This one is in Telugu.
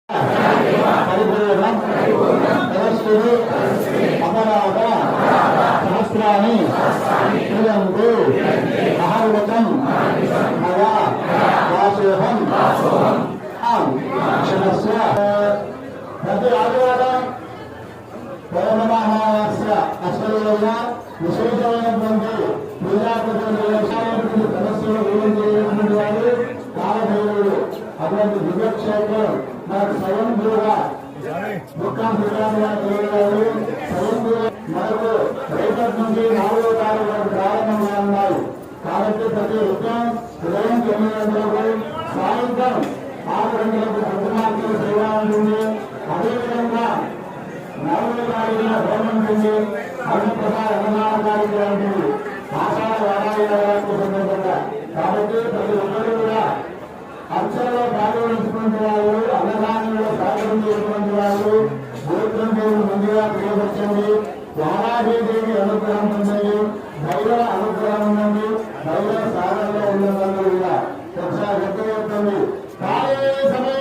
పరిపూర్ణం తదస్సుడు అపరాధ సహస్రాన్ని క్రియంతు మహావ్రతం మయా వాసోహం క్షణస్య ప్రతి ఆదివారం పౌర్ణమాస అష్టయోగ విశేషమైనటువంటి ప్రజాప్రతినిధులు సమస్యలు గురించి వారు కాలభైరుడు అటువంటి దివ్యక్షేత్రం మనకు స్వయంభూగా దుఃఖం స్వయంభూగా మనకు రేపటి నుండి 4వ తారీఖు వరకు ప్రారంభంగా ఉన్నాయి. కాబట్టి ప్రతి ఉదయం 9 గంటలకు సాయంత్రం 6 గంటలకు ప్రతిమార్గం సేవ ఉంటుంది. అదేవిధంగా 4వ తారీఖున హోమం ఉంటుంది. అన్నప్రసాద అన్నదాన కార్యక్రమం ఉంటుంది. ఆషాఢ వారాయణకు సందర్భంగా కాబట్టి ప్రతి ఒక్కరు కూడా అర్చనలో పాల్గొనేటువంటి వాళ్ళు, అన్నదానంలో సహకరించేటువంటి వాళ్ళు గోత్రం దేవుడు ముందుగా ప్రియపరచండి. వారాహీదేవి అనుగ్రహం పొందండి. భైరవ అనుగ్రహం ఉండండి. భైరవ సాధనలో ఉన్న వాళ్ళు కూడా ఒకసారి వ్యక్తం కాలే సమయం